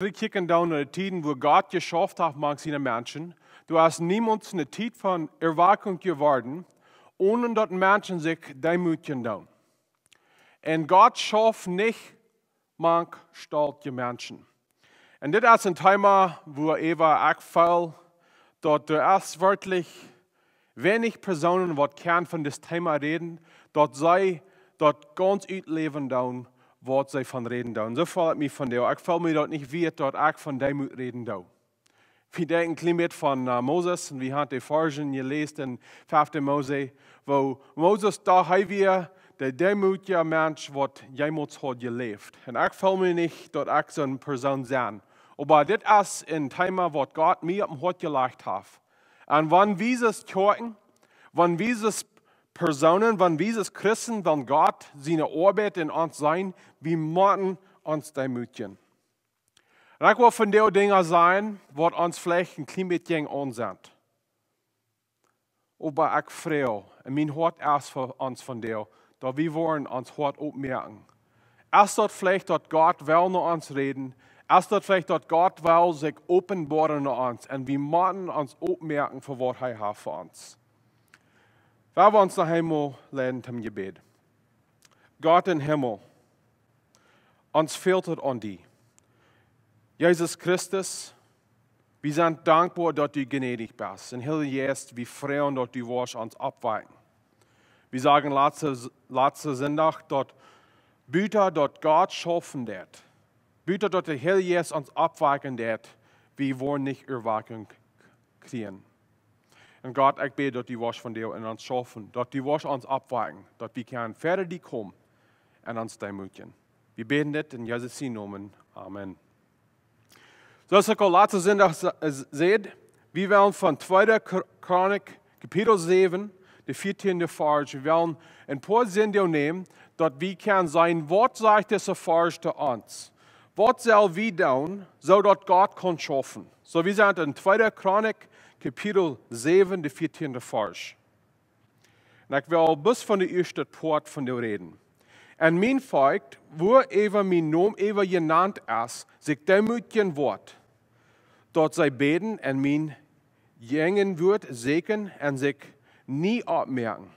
Wir kijken down naar de tijden wo Gott geschafft hat, mag seine Menschen. Du hast niemals eine Zeit von Erweckung geworden, ohne dass Menschen sich demütigen down. Und Gott schafft nicht manch starke Menschen. Und das ist ein Thema, wo Eva auch fällt, dort du erst wirklich wenig Personen, die gern von diesem Thema reden, dort sei dort ganz utleben down, was sie von reden down. So fällt mir von dir. Ich fühle mich dort nicht wie dort auch von Demut reden down. Wir denken ein bisschen von Moses und wir haben die Versen gelesen in 5. Mose, wo Moses da wir der demütige Mensch, der jemals hat gelebt. Und ich fühle mich nicht dort auch so eine Person sein. Aber das ist ein Thema, was Gott mir am Hort gelegt hat. Und wenn wir es Kirchen, wenn wir es Personen, wenn wir es Christen, wenn Gott seine Arbeit in uns sein, wir müssen uns demütigen. Und ich will von den Dingen sein, die uns vielleicht ein klein bisschen an sind. Aber ich freue, und mein Hort erst für uns von dir, dass wir wollen uns Hort aufmerken. Erst dort vielleicht, dass Gott will noch uns reden, erst dort vielleicht, dass Gott will sich offenbaren noch uns, und wir müssen uns aufmerken, für was er hat für uns. Wir wollen uns noch einmal lernen zum Gebet. Gott im Himmel, uns fehlt es an dich. Jesus Christus, wir sind dankbar, dass du gnädig bist. Und hier jetzt, wir freuen, dass du uns abweichen. Wir sagen letzte Sonntag, dass Büter, dass Gott schaffen wird. Büter, dass der Herr jetzt uns abweichen wird, wir wollen nicht Erweckung kriegen. Und Gott, ich bete, dass die was von dir in uns schaffen, dass die was uns abweichen, dass wir können fertig kommen und uns demütigen. Wir beten das in Jesus' Namen. Amen. So, als ich letzte Sonntag seht, wir werden von 2. Chronik, Kapitel 7, der 14. Vers, wir werden ein paar Sendungen nehmen, dass wir können sein, was sagt dieser Vers zu uns? Was soll wir tun, so dass Gott kann schaffen? So, wir sind in 2. Chronik, Kapitel 7, der 14. Vers. Und ich will bis von der ersten Part von dir reden. Und mein Volk, wo mein Name genannt ist, sich demütigen wird, dort sie beten und mein Jängen wird segnen und sich nie abmerken.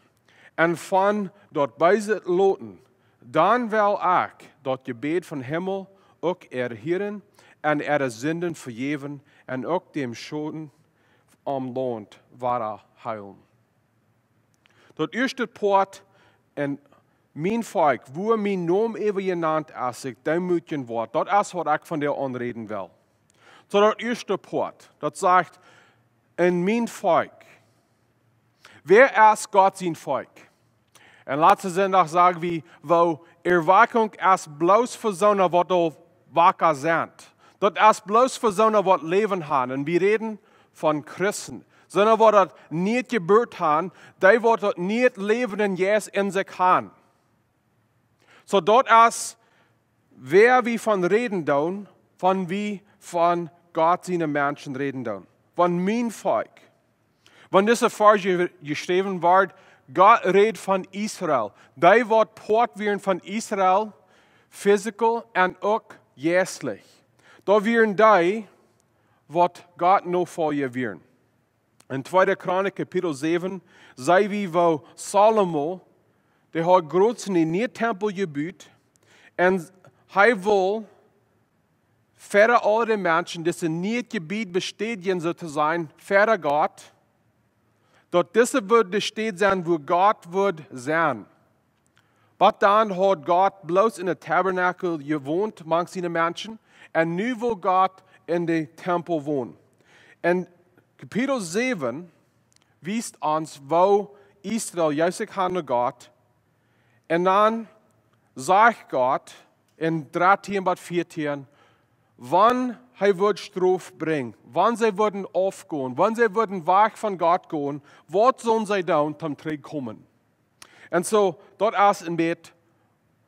Und von dort beise loten, dann will ich dort Gebet von Himmel auch erhören und Sünden vergeben und auch dem Schulden am Land heilen. Dort erste Part in mein Volk, wo mein Name genannt ist, sich demütigen wird, das ist, was ich von dir anreden will. So der erste Part, das sagt, in mein Volk. Wer ist Gott sein Volk? Und letzten Sonntag sagen wir, wo Erweckung ist bloß für Sonne, die wacker sind. Das ist bloß für Sonne, die Leben haben. Und wir reden von Christen. Sondern die das nicht gebürt haben, die das nicht Leben in Jesus in sich haben. So dort ist, wer wir von reden tun, von wie von Gott seine Menschen reden tun. Von mein Volk. Wenn diese Vers geschrieben wird, Gott redet von Israel. Die wird Port werden von Israel, physical und auch geistlich. Da werden die, was Gott noch vor ihr werden. In 2. Chronik, Kapitel 7, sei wie wo Salomo, der hat großen in den Tempel gebaut, und er will für alle Menschen, die in nicht Gebiet bestätigen sozusagen, für Gott, dort diese wird die Stadt sein, wo Gott wird sein. Aber dann hat Gott bloß in der Tabernakel gewohnt, mang seine Menschen, und nu will Gott in den Tempel wohnen. Und Kapitel 7 weist uns, wo Israel Jesus hat Gott, und dann sagt Gott in 13 bis 14, wann er wird Strafe bringen, wann sie würden aufgehen, wann sie würden weg von Gott gehen, was sollen sie dann zum Krieg kommen? Und so, dort ist ein Bett,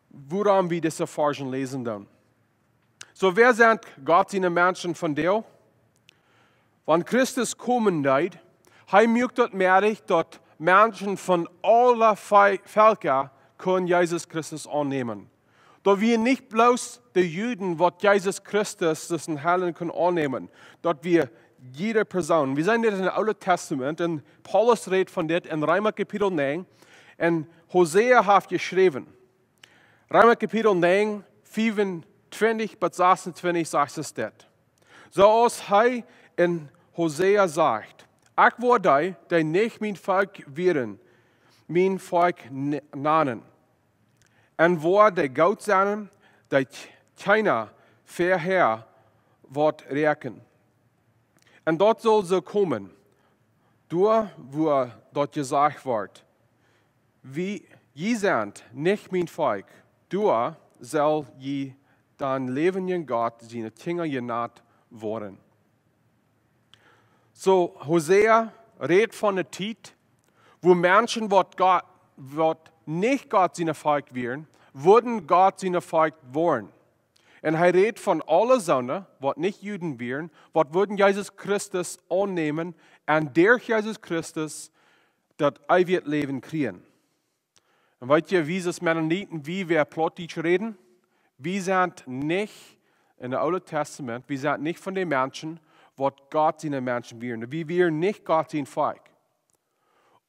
woran wir diese Versen lesen dann. So, wer sind Gott seine Menschen von dir? Wenn Christus kommen wird, er möchte dort merken, dass Menschen von allen Völkern können Jesus Christus annehmen. Dort wir nicht bloß die Juden, was Jesus Christus das in Heilen können annehmen, dort wir jede Person. Wir sind jetzt im Alten Testament und Paulus redet von das in Römer Kapitel 9 und Hosea hat geschrieben. Römer Kapitel 9, 25 bis 26 sagt es das. So als er in Hosea sagt, ich werde die nicht mein Volk werden, mein Volk nennen. Und wo die Gott sein, die keiner vorher wird recken. Und dort soll sie kommen, durch wo dort gesagt wird, wie je sind nicht mein Volk, durch soll je dann lebenden Gott seine Kinder genannt worden. So, Hosea redet von der Zeit, wo Menschen, wird nicht Gott seine Volk werden, würden Gott seine Volk wollen. Und er redet von allen Söhnen, die nicht Juden wären, die würden Jesus Christus annehmen und durch Jesus Christus das ewige Leben kriegen. Und weißt ihr, wie es Mennoniten, wie wir Plattdeutsch reden? Wir sind nicht in dem Alten Testament, wir sind nicht von den Menschen, die Gott seine Menschen wären. Wir wären nicht Gott sein Volk.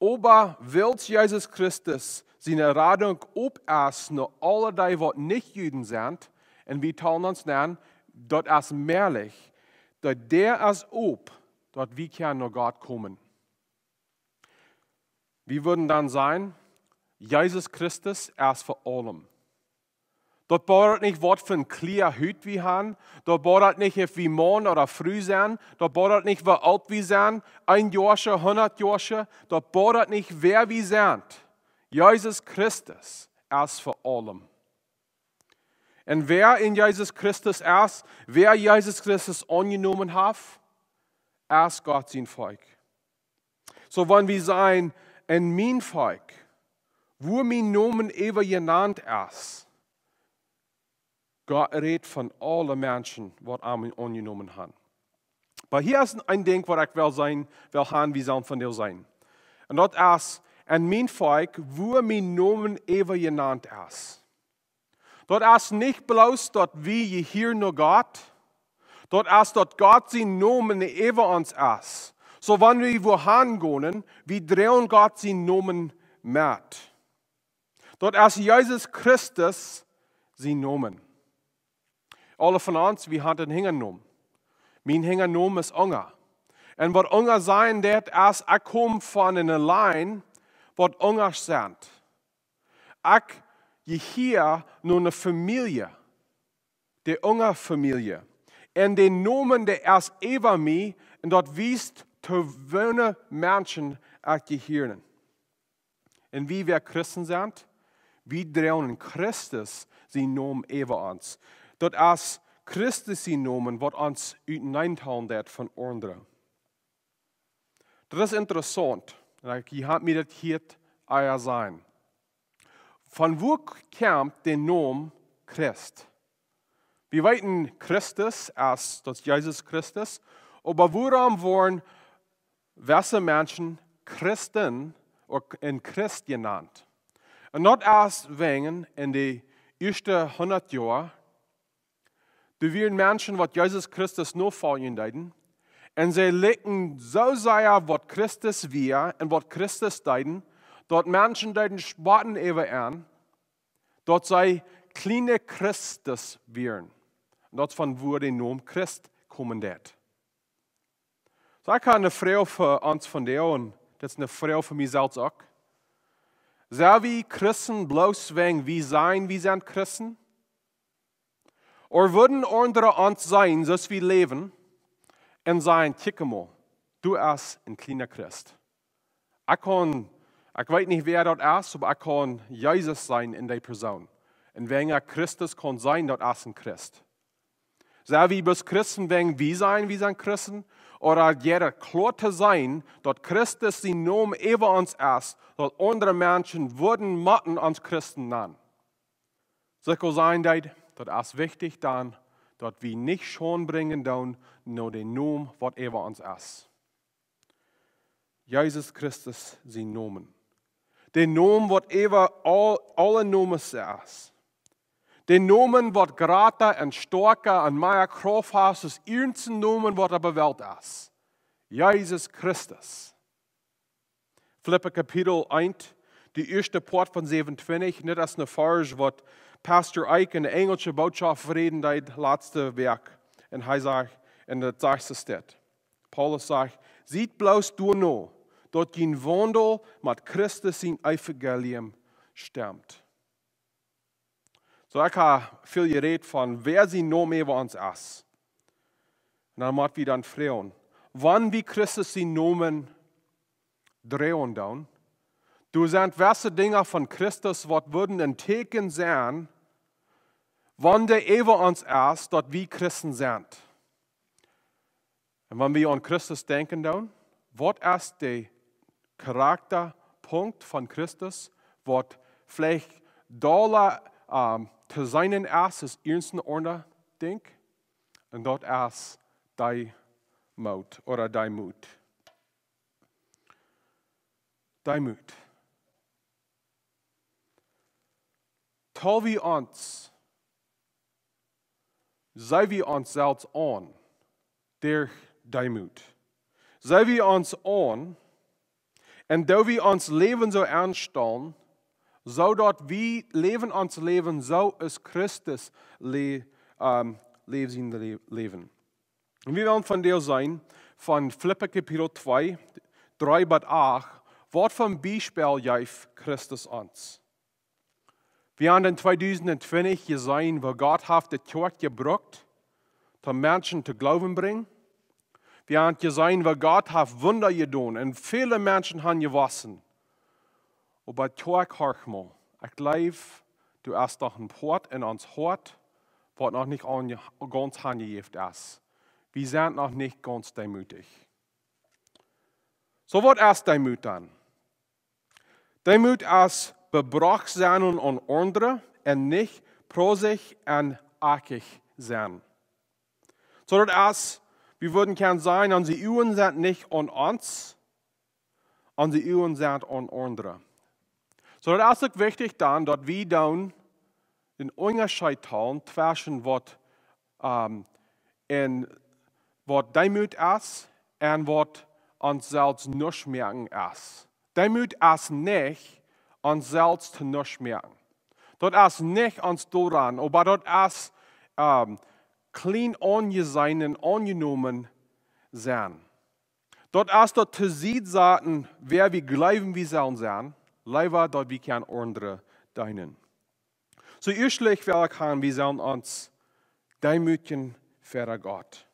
Aber will Jesus Christus seine Radung opessen, nur alle die, die nicht Juden sind, und wir tun uns nennen, dort ist mehrlich, dass der ist ob, dort wir können nur Gott kommen. Wir würden dann sein, Jesus Christus ist vor allem. Dort braucht nicht, was für ein clear Hüt wir haben. Dort braucht nicht, ob wir morgen oder früh sind. Dort braucht nicht, wie alt wir sind. 1 Jahr, 100 Jahre. Dort braucht nicht, wer wir sind. Jesus Christus ist vor allem. Und wer in Jesus Christus ist, wer Jesus Christus angenommen hat, ist Gott sein Volk. So wenn wir sein, in mein Volk, wo mein Namen ever genannt ist, Gott redet von allen Menschen, die ihn angenommen haben. Aber hier ist ein Ding, was ich will haben, wie sollen von dir sein. Und das ist, in mein Volk, wo mein Namen ever genannt ist. Dort ist nicht bloß, dort wie hier nur Gott. Dort ist, dort Gott sein Namen ever uns ist. So wenn wir wohin gehen, wir drehen Gott sein Namen mit. Dort ist Jesus Christus sein Namen. Alle von uns, wir haben einen Hingernamen. Mein Hingernamen ist Unger. Und was Unger sein wird, ist, ich komme von einer Line, was Unger sind. Ich hier nur eine Familie, die Unger-Familie. Und den Namen, der ist über mich, und dort wiest zu wohnen Menschen, ich gehören. Und wie wir Christen sind, wir drehen Christus sein Namen über uns. Dort ist Christus sein Namen, was uns hineintun wird von anderen. Das ist interessant. Ich habe mir das hier sein. Von wo kommt der Name Christ? Wir wissen Christus als das Jesus Christus, aber warum wurden welche Menschen Christen oder in Christ genannt? Und nicht erst wegen in den ersten 100 Jahren, da waren Menschen, die Jesus Christus nur folgen, und sie legten so sehr, was Christus war und was Christus deuten, dort Menschen deuten Spaten über an, dort sei kleine Christus wären. Und dort von wo der Name Christ kommen wird. So, ich habe eine Frau für uns von dir und das ist eine Frau für mich selbst auch. Sind wir Christen bloß wegen wir sind Christen? Oder würden andere uns sein, dass wir leben und sagen, guck mal, du bist ein kleiner Christ. Ich weiß nicht, wer das ist, aber ich kann Jesus sein in der Person. Und wenn er Christus kann sein, das ist ein Christ. Sagen wir bloß Christen, wenn wir sind Christen? Oder jeder klar zu sein, dass Christus sein Name über uns ist, dass andere Menschen würden Matten uns Christen nennen. So kann sein, das ist wichtig dann, dass wir nicht schon bringen, nur den Namen, was über uns ist. Jesus Christus sein Namen. Den Namen, was über alle Namen ist. Den Namen wordt groter en sterker en meer kracht heeft, als eerste Namen wat er beweld is. Jezus Christus. Filipper kapitel 1, die eerste poort van 27, net als een vers wat Pastor Ike in de Engelse boodschap reden deed, laatste werk. En hij zegt, in de eerste stad. Paulus zegt, ziet bloos door nou, dat je wandel met Christus in evangelium stemt. So ik heb veel gereed van, wer zijn nou meer bij ons is. En dan moeten we dan vragen, wanneer we Christus zijn nomen drehen dan, du zijn verse dingen van Christus wat worden een teken zijn, wanneer even ons is, dat we Christen zijn. En wanneer we aan Christus denken dan, wat is de karakterpunt van Christus, wat vielleicht doller te zijn is als eerste orde denk, en dat is die moed, oder die moed. Die moed. Tel we ons, zij we ons zelfs aan, door die moed. Zij we ons aan, en dat we ons leven zo aanstellen, zodat we leven ons leven zo als Christus leeft in leven. En we willen van deel zijn van Filipper kapitel 2, 3 tot 8, wat voor bijspel geeft Christus ons. We hebben in 2020 gezien, waar God heeft de kerk gebruikt, om mensen te geloven brengen. We hebben gezien, waar God heeft Wunder gedaan en viele mensen hebben gewassen. Aber kerk hoor mal, ik geloof, du hast doch een poort in ons hart, wat nog niet ganz aangegeven is. We zijn nog niet ganz demutig. So wat is demoed dan? Demoed is bebracht zijn aan anderen en niet prozig en akig zijn. So dat is, we würden kunnen sagen, onze uwen zijn niet aan ons, onze uwen zijn aan anderen. So dat is ook wichtig dan, dat we dan den onderscheid houden tussen wat demoed is en wat ons zelfs niet merken is. Demoed is niet ons zelfs te niet merken. Dat is niet ons dooraan, maar dat is klein aangezien en aangenomen zijn. Dat is dat te zien zaten, wer we geloven we zullen zijn, liever dat we kan anderen dienen. So eerstlich wil ik gaan, we zullen ons demoedigen voor God.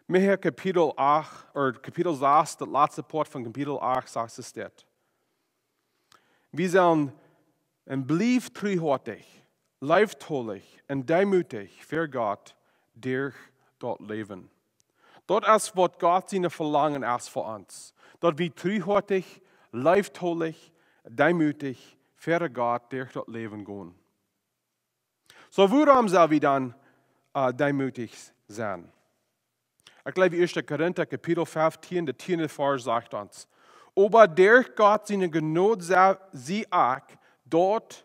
Meer kapitel 8, oder kapitel 6, dat laatste poort van kapitel 8, zegt es dit. We zullen en blijf treuhartig, liefdollig en demoedig voor God door dat leven. Dat is wat God zijn verlangen is voor ons. Dat we treuhartig, liefdollig, demoedig voor God door dat leven gaan. So waarom zullen we dan demoedig zijn? Ik geloof 1 Korinther kapitel 15, de 10e vers zegt ons. Aber durch Gott seine Gnade zie ik dat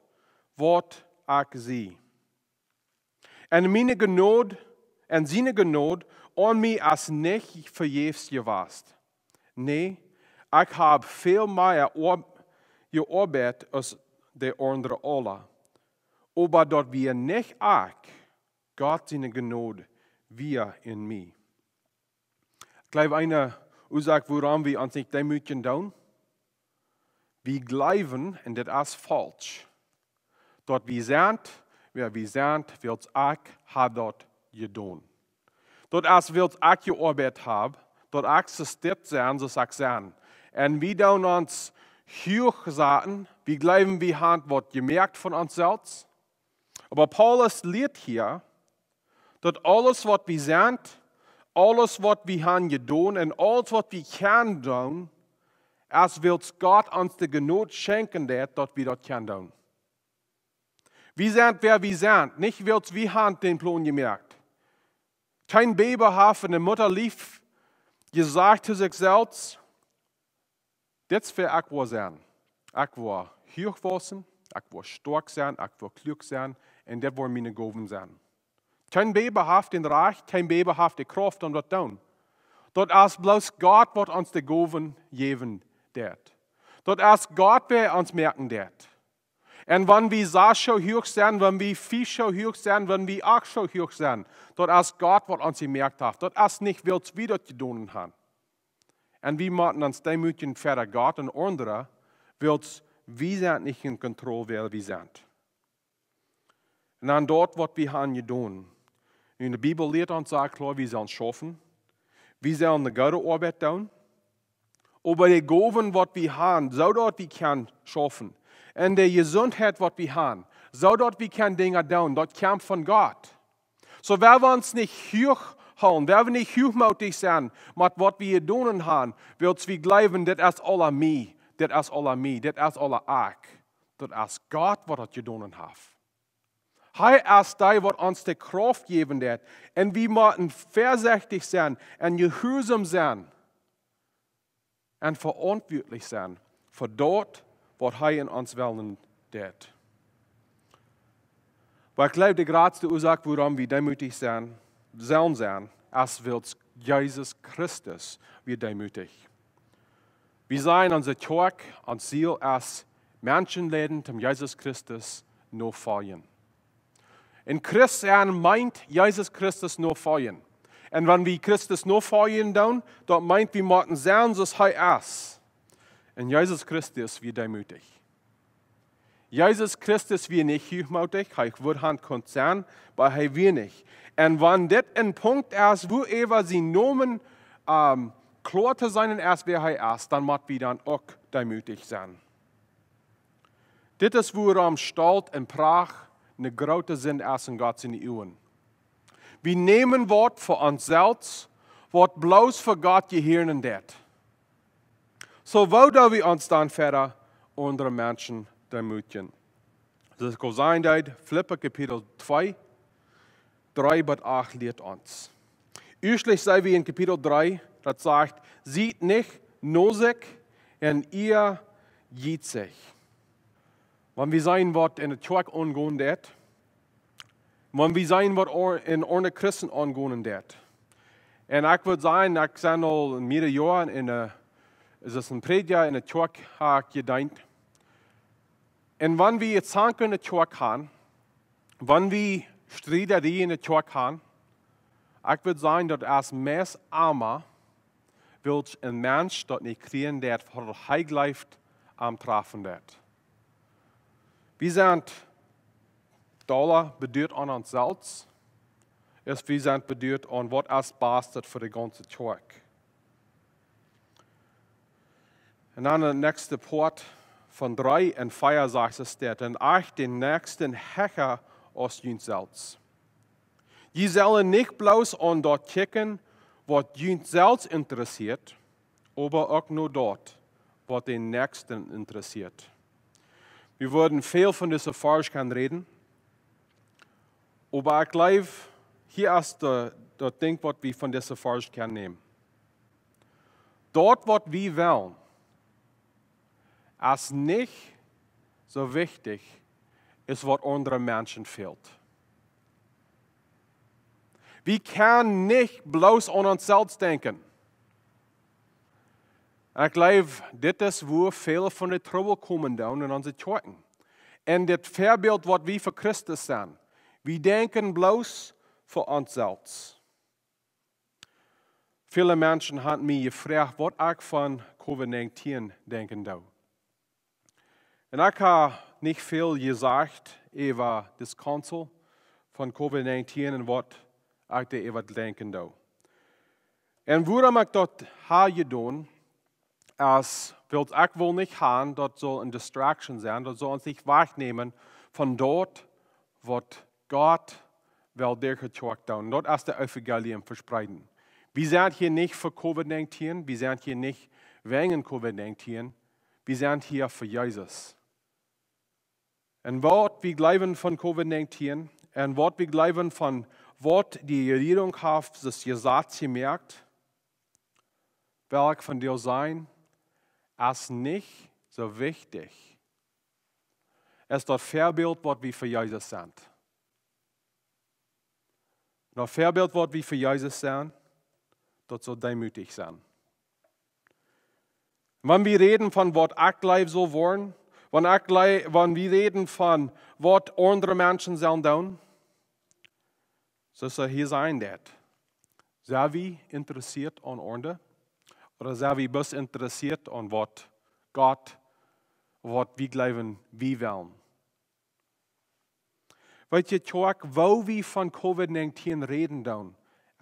wat ik zie. En mijn genade en zijn genade aan mij is niet vergeefs geweest. Nee, ik heb veel meer gearbeitet als de anderen alle. Aber dat wir nicht ik, Gott seine Gnade, wir in mij. Ik geloof eine Ursache, waarom we ons niet demoedigen doen. We geloven, en dat is falsch, dat we zijn, wer we zijn, wilt ik heb dat gedaan. Dat is wilt ik gearbeitet heb, dat ik gesteld zijn, zoals ik zijn. En we doen ons hoog zaten, we geloven, we hebben wat gemerkt van onszelf. Aber Paulus leert hier, dat alles wat we zijn, alles wat we hebben gedaan en alles wat we kunnen doen, als wil God ons de genade schenken dat we dat kunnen doen. We zijn wer we zijn, niet wilt we hebben den plan gemerkt. Geen baby heeft een moeder lief gezegd zu zichzelf, dit is wer ik wil zijn. Ik wil hoog wezen, ik wil sterk zijn, ik wil klug zijn En dat wordt mijn goven zijn. Geen Baby heeft den recht, geen Baby heeft de kracht om dat te doen. Dat als bloos God wat ons de goven geven dat. Dat als God bij ons merken dat. En wanneer we zo hoog zijn, wanneer we 4 zo hoog zijn, wanneer we 8 zo hoog zijn, dat als God wat ons gemerkt heeft, dat als niet wilt wie dat je doen gaan. En we moeten ons demütigen verder God en anderen, wilt wie zijn niet in controle waar we zijn. En dan dat wat we gaan doen. In de Bijbel leert ons ook klar, we zullen schaffen. We zullen de goede arbeid doen. Aber de goven wat we gaan, zodat we kunnen schaffen. En de gezondheid wat we gaan, zodat we kunnen dingen doen, dat komt van God. So waar we ons niet hoog houden, waar we niet hoogmoedig zijn met wat we hier doen gaan, wilt we geloven, dit is alle mij, dit is alle mij, dit is alle ik. Dat is God wat het je doen heeft. Hij is die wat ons de kracht geven dat. En we moeten voorzichtig zijn en gehoorzaam zijn. En verantwoordelijk zijn voor dat wat hij in ons willen deed. Maar ik geloof de grootste oorzaak waarom we demütig zijn, zullen zijn, als wilt Jezus Christus weer demütig. We zijn onze kerk, ons ziel als mensenleden om Jezus Christus nog volgen. In Christen meint Jezus Christus nog volgen. En wanneer we Christus nog volgen doen, dat meint we moeten zijn zoals hij is. En Jezus Christus weer demütig. Jezus Christus weer niet hoogmoedig, hij wordt hand zijn, maar hij weer niet. En wanneer dit een punt is, wo even zijn nomen klaar te zijn als wie hij is, dan moeten we dan ook demütig zijn. Dit is waarom stolz en pracht een grote zin is in Gods in de eeuwen. We nemen wat voor onszelf, wat bloos voor God geheren deed. So wouden we ons dan verder andere mensen demütigen. Dus ik wil zijn dat Filipper kapitel 2, 3 tot 8 leert ons. Eerstlich zijn we in kapitel 3, dat zegt, ziet niet nozig en ihr jiet zich. Wanneer we zijn wat in het kerk aangaan deed, wanneer we zijn wat in onze christen aangaan deed. En ik wil zeggen, ik ben al meerdere jaren is een prediger in het kerk gediend. En wanneer we het zanken in het kerk gaan, wanneer we strijderij in het kerk gaan, ik wil zeggen dat als meest armer wil een mens dat niet krijgen dat voor hij leeft am treffen dat. We zijn dollar beduurd aan onszelf, als we zijn beduurd aan wat als bastard voor de ganze kerk. En dan de nächste poort van 3 en 4 zegt es dat, en echt den nächsten Hecher als jezelf. Je zullen niet bloos aan dat kijken wat jezelf interesseert, maar ook naar dat wat den nächsten interesseert. We worden veel van deze Vers gaan reden, maar ik geloof, hier is dat ding wat we van deze Vers kunnen nemen. Dat wat we willen, is niet zo wichtig is wat andere mensen fehlt. We kunnen niet bloos aan onszelf denken. En ik geloof, dit is waar veel van de trouble komen doen in onze kerken. En dit voorbeeld wat we voor Christus zijn. We denken bloos voor onszelf. Viele mensen hebben mij gevraagd wat ik van COVID-19 denken doe. En ik heb niet veel gezegd over het kansel van COVID-19 en wat ik erover denken doe. En waarom ik dat heb gedaan, is, ik wil niet gaan, dat zal een distraction zijn, dat zal ons niet wegnemen van dat wat God wil door het kerk doen. Dat is de evangelium verspreiden. We zijn hier niet voor COVID-19, we zijn hier niet wegen COVID-19, we zijn hier voor Jezus. En wat we geloven van COVID-19 en wat we geloven van wat die regering heeft, dus gezegd gemerkt, wil ik van deel zijn, is niet zo wichtig. Es ist das Vorbild, was wir für Jesus sind. Und ein Vorbild wird wie für Jesus sein, dort soll demütig sein. Wenn wir reden von, was ich leben soll wollen, wenn wir reden von, was andere Menschen sollen tun, so soll hier sein, das. Sind wir interessiert an anderen? Oder sind wir bloß interessiert an was Gott, was wir glauben, wir wollen? Weet je, wo wir von Covid-19 reden, dann,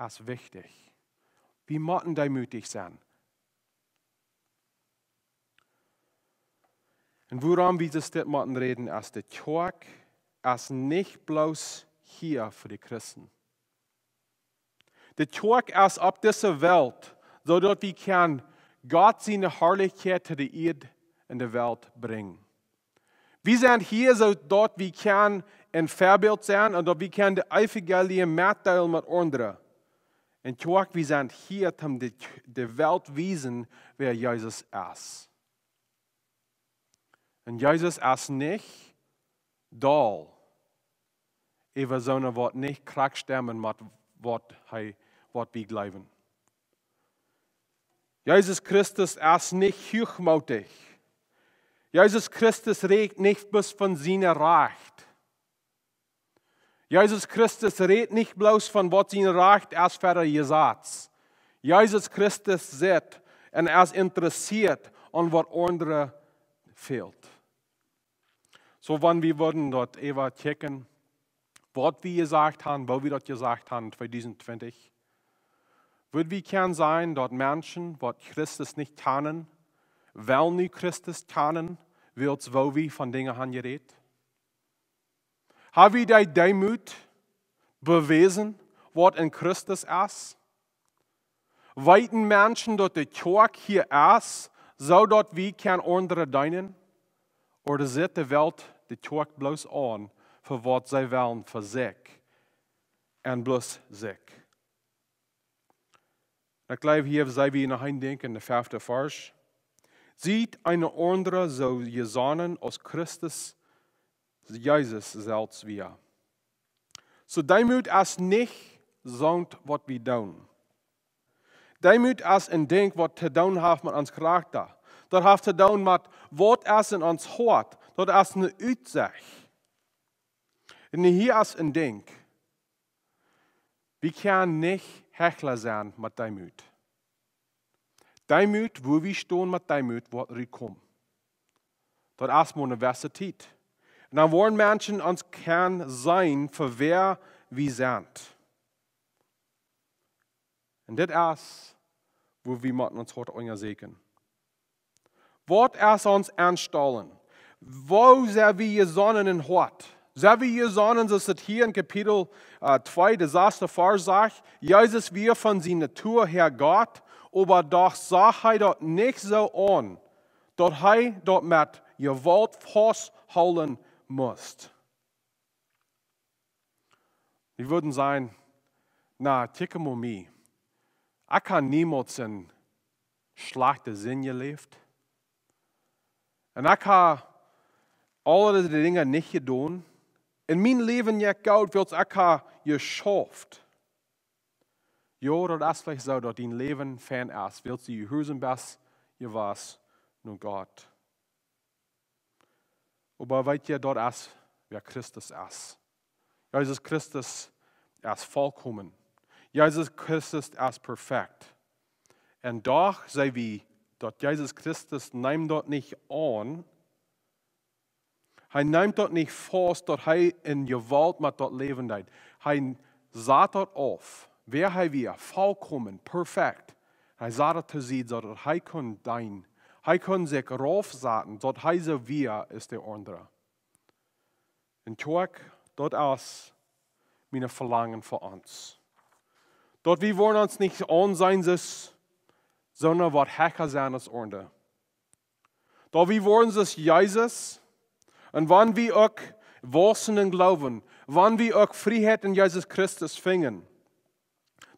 ist wichtig. Wir müssen demütig sein. Und woran wir das müssen reden, ist, die Kirche ist nicht bloß hier für die Christen. Die Kirche ist auf dieser Welt, so dass wir können Gott seine Herrlichkeit zu der Erde in die Welt bringen. Wir sind hier, so dass wir können ein Vorbild sein und dass wir können die Evangelium mitteilen mit anderen. Und Kirche, wir sind hier, um die Welt zu wissen, wer Jesus ist. Und Jesus ist nicht doll, sondern wird nicht krank stemmen mit was wir glauben. Jesus Christus ist nicht hochmütig. Jesus Christus redet nicht bloß von seiner Recht. Jesus Christus redet nicht bloß von was sein Recht ist für die Gesetz. Jesus Christus sieht und ist interessiert an was andere fehlt. So, wenn wir würden dort Eva checken, was wir gesagt haben, wo wir das gesagt haben, 2020, würde wir gern sein, dort Menschen, was Christus nicht kennen, weil nicht Christus kennen, wird wo wir von Dingen haben geredet? Haben wir die Demut bewiesen, was in Christus ist? Weiten Menschen, dort die Kirche hier ist, so dort wir kein andere dienen? Oder sieht die Welt die Kirche bloß an, für was sie wollen für sich und bloß sich? Ich glaube, hier sei wir noch eindenken, der 5. Vers. Sieht eine andere so gesonnen aus Christus, Jesus selbst wir. So Demut ist nicht so, was wir tun. Demut ist ein Ding, was zu tun hat mit uns Charakter. Das hat zu tun mit, was ist in uns Hort. Das ist eine Aussicht. Und hier ist ein Ding. Wir können nicht Hechler sein mit Demut. Demut, wo wir stehen mit Demut, wird reinkommen. Das ist eine Universität. Und dann wollen Menschen uns gern sein, für wer wir sind. Und das ist, wo wir uns heute engagieren. Was ist uns anstollen? Wo sind wir gesonnen in Hort? Sind wir gesonnen, so steht hier in Kapitel 2, der 6. Vers sagt, Jesus wir von seiner Natur her Gott, aber doch sah er dort nicht so an, dass er dort mit Gewalt festhalten muss. Wir würden sagen, na, ticke mal mir. Ich kann niemals in schlechten Sinn gelebt. Und ich habe alle die Dinge nicht getan. In mein Leben nicht gut, wird ich geschafft. Ja, das ist vielleicht so, dass dein Leben fern ist. Wird sie gehorchen bist, ihr was, nur Gott. Aber weißt ihr, dort ist, wer Christus ist. Jesus Christus ist vollkommen. Jesus Christus ist perfekt. Und doch sei wie, dass Jesus Christus nimmt dort nicht an. Er nimmt dort nicht fast, dass er in Gewalt mit dort leben wird. Er sagt dort auf, wer er wir, vollkommen, perfekt. Er sagt zu sie, dass er kann dein, er kann sich raufsagen, dass er so wie ist der andere. Und Kirche, dort ist meine Verlangen für uns. Dort wir wollen uns nicht ansehen, sondern was Hecker sein als andere. Dort wir wollen es Jesus. Und wenn wir auch wachsen in Glauben, wenn wir auch Freiheit in Jesus Christus finden,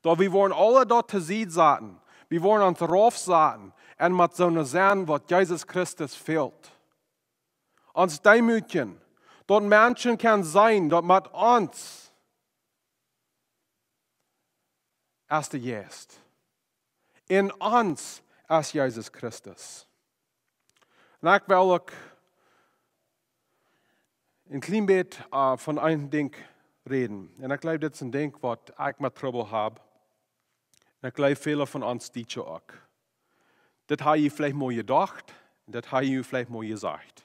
da wir wollen alle dort zu sehen sagen, wir wollen uns raufsagen und mit so einer sein, was Jesus Christus fehlt. Uns demütigen, dort Menschen können sein, dort mit uns als de Geest. In ons als Jezus Christus. En ik wil ook een klein beetje van een ding reden. En ik geloof dit is een ding wat ik met trouble heb. En ik geloof vele van ons dit ook. Dit heb je vielleicht mal gedacht, dit heb je vielleicht mal gesagt.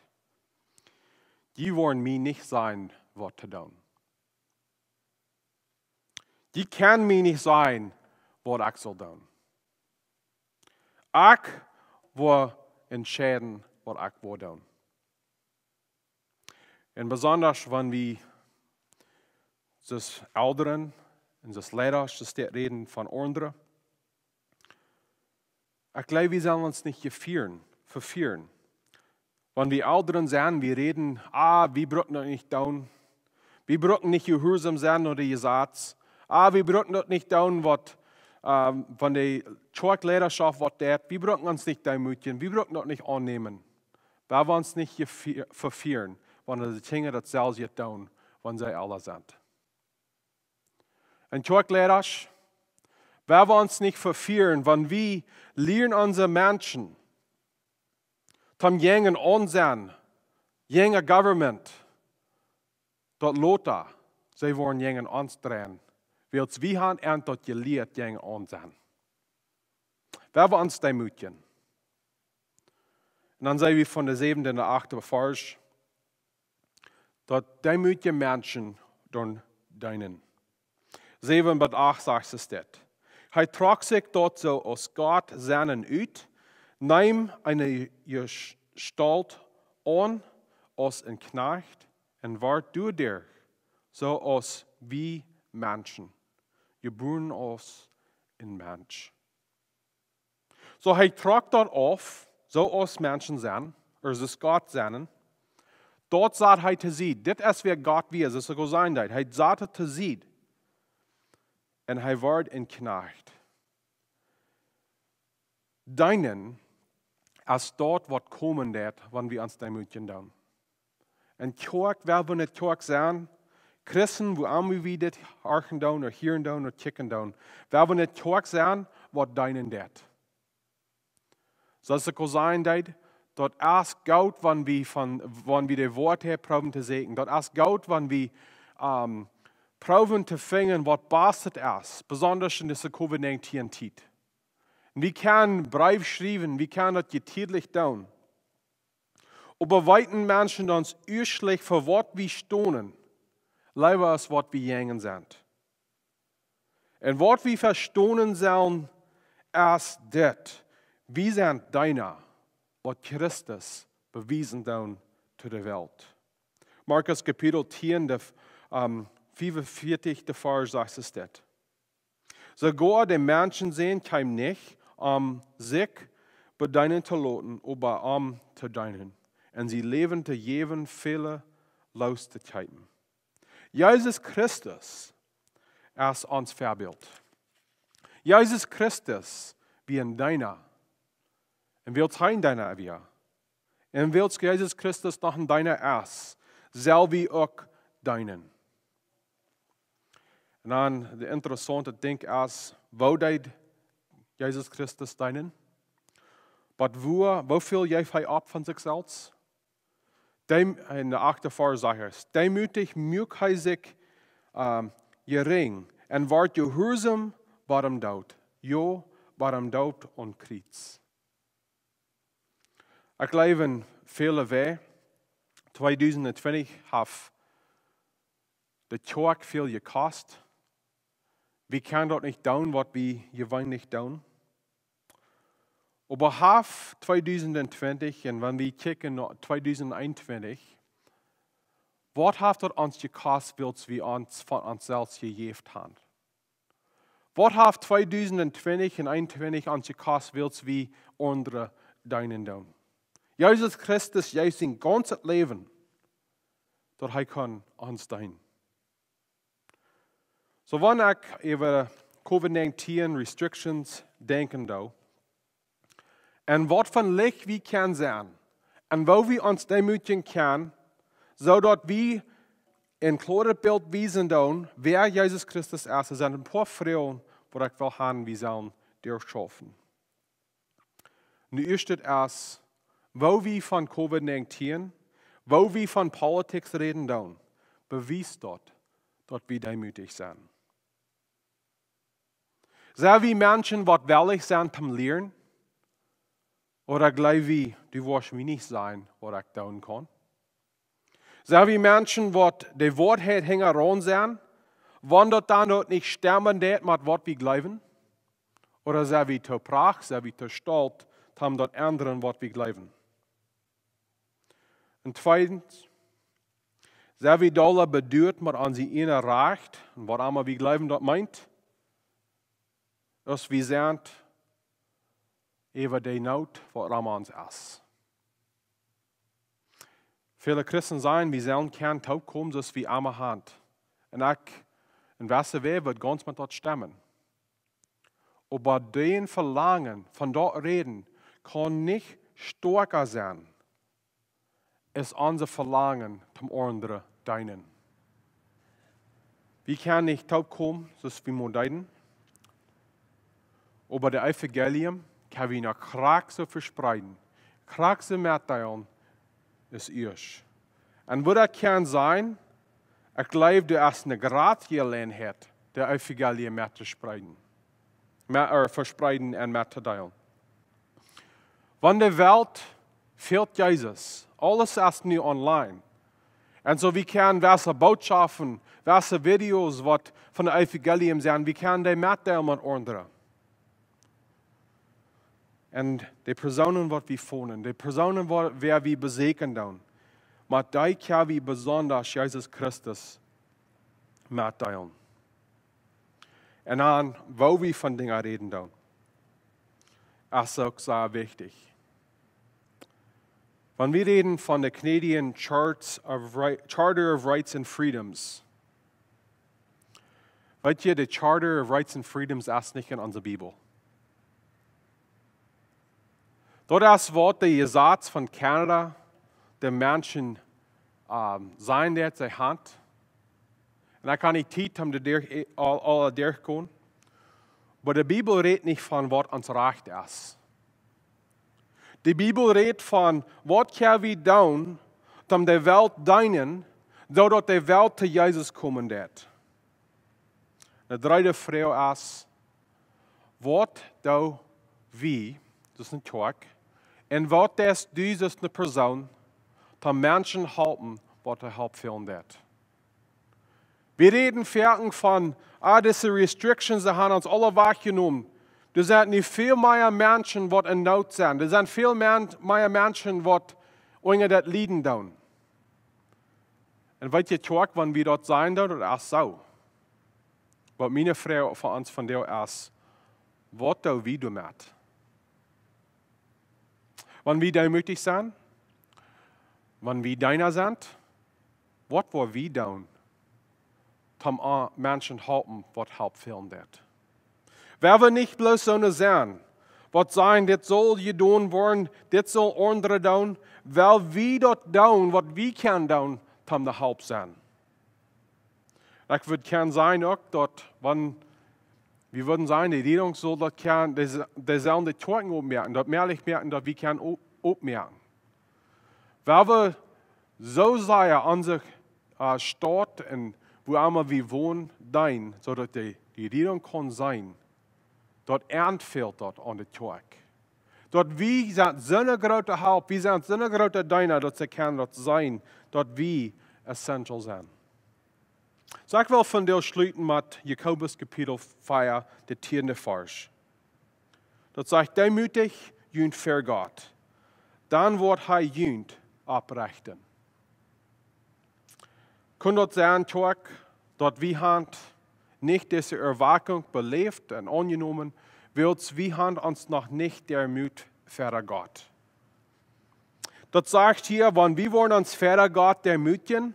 Die wollen mij niet zijn wat te doen. Die kan mij niet zijn wat ik zal doen. Ik wil entscheiden wat ik wil doen. En besonders wanneer we dus ouderen en dus leiders dus reden van anderen. Ik geloof, we zullen ons niet vervieren. Wanneer we ouderen zijn, we reden, we brücken dat niet doen. We brücken niet gehoorzaam zijn naar de Gesetz. We brücken dat niet doen wat van de Kirchenleiderschaft wat deed. We brücken ons niet demoedigen. We brücken dat niet aannemen. We willen ons niet vervieren, wanneer de dingen dat zelfs je doen, wanneer zij alle zijn. En Kirchenleiders, we willen ons niet vervieren, wanneer we leren onze mensen, tam jengen onzijn, jengen government, dat lota, zij worden jengen ons draaien. Wils wie gaan en tot je leert jengen onzijn. We willen ons demoedigen. En dan zijn we van de 7e en de 8e vers, dat demoedige mensen door dienen. 7 bis 8 zegt ze dit. Hij trok zich tot zo als God seinen uit, nahm eine Gestalt an als een knecht en werd dadurch so als wie Menschen, geboren als een mens. So hij trok dat af, zo als mensen zijn, zoals God zijn. Dort zat hij te zien. Dit is wie God wie is, dat is zijn dat. Hij zat het te zien. En hij werd een knecht. Deinen als dort wat komen deed, wanneer we ons demoedigen doen. En kerk, wel we niet kerk zijn, Christen, wo we dit archen doen, of hieren doen, of kicken doen, wel we niet kerk zijn, wat deinen deed. Zoals het ook zijn dat als goud, wanneer we de woord hebben probeeren te zeggen, dat als goud, wanneer we probeeren te vinden wat past het is, besonders in deze COVID-19-tijd. We kunnen brief schrijven, we kunnen dat getidlich doen. Aber weiten Menschen uns urslich für wat wir stonen, lieber als wat wir jengen sind. Und wat wir verstonen sollen, ist dit. Wir sind deiner, wat Christus bewiesen doen zu der Welt. Markus Kapitel 10, der 45. Vers sagt es dit. Sogar die Menschen sehen kein nicht, sich bedeinen zu lassen, aber zu dienen. Und sie leben te geven viele Lustigkeiten. Jesus Christus ist ons Vorbild. Jesus Christus wie ein Deiner. Und will sein Deiner wir. Und will Jesus Christus noch ein Deiner ist, soll wir auch deinen. Und dann der interessante Ding ist, wo deed Jesus Christus deinen? Wo viel jij hij ab von sich selbst? In der 8. Vers sagt er, demütig mögt hij sich gering en wordt gehoorzaam waarom dood. Jo, waarom dood und Kreuz. Ik geloof in vele wij, 2020 heeft de kerk veel gekost. We kunnen dat niet doen wat we gewoon niet doen. Aber half 2020 en wanneer we kijken naar 2021, wat heeft dat ons gekost wils we ons van onszelf gegeven hebben? Wat heeft 2020 en 2021 ons gekost wils we andere dingen doen? Jezus Christus, jij zijn ganze leven, dat hij kan ons dienen. So wanneer ik over COVID-19 restrictions denken doe, en wat van licht we kan zijn, en waar we ons demoedigen kan, zodat we een klarer beeld wezen doen, wer Jesus Christus is. Er zijn een paar vrouwen, wo ich will haben, wir sollen durchschaffen. Nu ist es erst, wo wir von Covid-19, wo wir von Politik reden, dann beweist dort wir demütig sind. Sind wir Menschen, die willig sind zum Lernen? Oder glauben wir, du wirst mir nicht sein, was ich tun kann? Sind wir Menschen, die die Wahrheit hängen sind, wenn dort dann dort nicht stimmen wird, mit was wir glauben? Oder sind wir zu prach, sind wir zu stolz, haben dort anderen, was wir glauben? Und zweitens, sind wir dolle bedeutet, was an sie ihnen reicht, und was einmal wir glauben, dort meint? Dass wir sind, über die Not, was an uns ist. Viele Christen sagen, wir sollen kein Tod kommen, dass wir einmal haben. Und in welcher Weise wird ganz mit dort stimmen. Aber den Verlangen, von dort reden, kann nicht stärker sein, als unser Verlangen zum anderen dienen. Wir können nicht taub kommen, dass wir muss dienen. Aber das Evangelium kann wir nach Kraxe verspreiden. Kraxe mitteilen ist erst. Und wo das kann sein, ich glaube, du hast eine Gratie Gelegenheit, das Evangelium mitzuspreiden. Verspreiden und mitzuteilen. Wenn die Welt fehlt Jesus, alles ist nu online. Und so wir können welche Botschaften, welche Videos, was von der Evangelium sind, wir können die mitteilen mit anderen. Und die Personen, die wir wohnen, die Personen, die wir besegnen, mit denen können wir besonders Jesus Christus mitteilen. Und dann, wo wir von Dingen reden, ist auch sehr wichtig. Wenn wir reden von der Canadian Charter of Rights and Freedoms, weißt ihr, die Charter of Rights and Freedoms ist nicht in unserer Bibel. Dort ist Wort der Gesetz von Kanada, der Menschen sein wird, seine Hand. Und da kann ich Zeit haben, alle durchgehen. Aber die Bibel redet nicht von, was uns recht ist. Die Bibel redet von, was können wir tun, um die Welt dienen, sodass die Welt zu Jesus kommen wird. Die dritte Frage ist, was tun wir, das ist ein Tag, und was ist du, das ist eine Person, die Menschen helfen, was er helfen wird. Wir reden von, diese Restrictions, die haben uns alle weggenommen. Er sind nicht viel mehr Menschen, die in Not sind. Er sind viel mehr Menschen, die unter das Leiden tun. Und weißt du, wenn wir dort sein, das ist so. Was meine Frage für uns von dir ist, was tun wir damit? Wenn wir demütig sind, wenn wir deiner sind, was wollen wir tun, um Menschen helfen, was helfen wird? Wer wir nicht bloß so sein, was sagen, das soll getan werden, das soll andere tun, weil wir dort tun, was wir können tun, um zu helfen sein. Ich würde gerne sein, auch dort, wenn wir würden sagen, die Regierung soll dort können, die sollen die Torten aufmerken, dort mehrlich merken, dass wir können aufmerken. Weil wir so sehr unsere Stadt und wo immer wir wohnen, dein, sodass die Regierung kann sein, dort Ernte fehlt dort an der Tag. Dort wir sind so eine große Help, wir sind so eine große Diener, dass sie können dort sein, dort wir essential sind. So ich will von dir schließen mit Jakobus Kapitel 4, der 10. Vers. Dort sagt, demütig jünt für Gott. Dann wird er jünt abrichten. Kann dort sein, Tag, dort wir haben nicht diese Erwartung belebt und angenommen, wird wir haben uns noch nicht der Mut für Gott. Dort sagt hier, wenn wir wollen uns für Gott demütigen,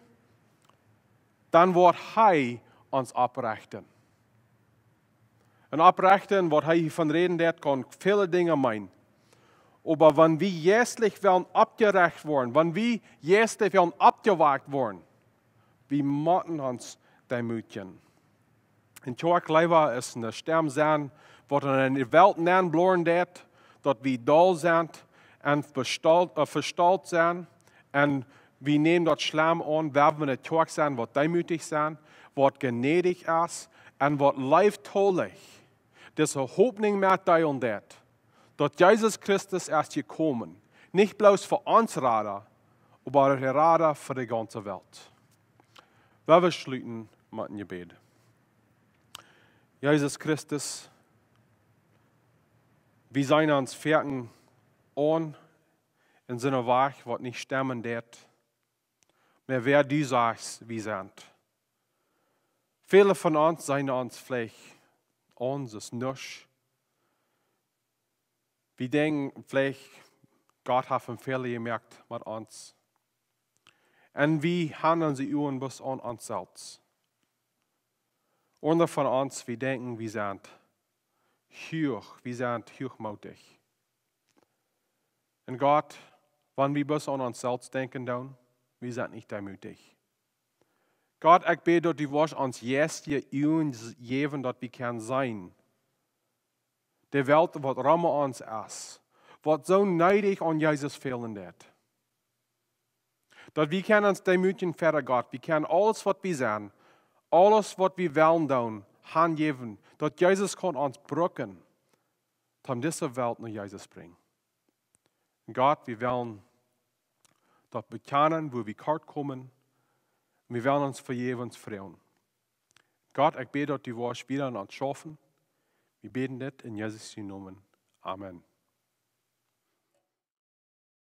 dann wird er uns abrichten. Und abrichten, was er hiervon reden wird, kann viele Dinge meinen. Aber wenn wir jährlich werden abgerecht worden, wenn wir jährlich werden abgewagt worden, wir müssen uns demütigen. In Tjork Leiva is een stem zijn, wat in de Welt neerbloren deed, dat we dol zijn en verstalt zijn. En we nemen dat slam aan, waar we in Tjork zijn, wat demütig zijn, wat gnädig is en wat lieftolig. Dus een hoopning met die on dat Jezus Christus is gekomen. Niet bloos voor ons Rader, aber der Rader für die ganze Welt. Wir schließen mit einem Gebet. Jesus Christus, wir sind uns Ferken an in seiner Weg, was nicht stemmen wird. Aber wer du sagst, wir sind. Viele von uns sind uns vielleicht uns ist nichts. Wir denken vielleicht, Gott hat einen Fehler gemerkt mit uns. Und wir handeln sie üben bis an uns selbst. Und von uns, wir denken, wir sind hochmutig. Und Gott, wenn wir bis an uns selbst denken, dann, wir sind nicht demütig. Gott, ich bete, dass du uns jetzt hier geben, dass wir können sein. Die Welt, was rum uns ist, was so neidig an Jesus fehlen wird. Dass wir können uns demütigen für Gott. Wir können alles, was wir sind, alles, was wir wollen tun, hingeben. Dass Jesus kann uns brücken, um diese Welt nach Jesus bringen. Gott, wir wollen das bekennen, wo wir kort kommen. Wir wollen uns vergebens freuen. Gott, ich bete, dass die Worte wieder an uns schaffen. Wir beten das in Jesus' Namen. Amen.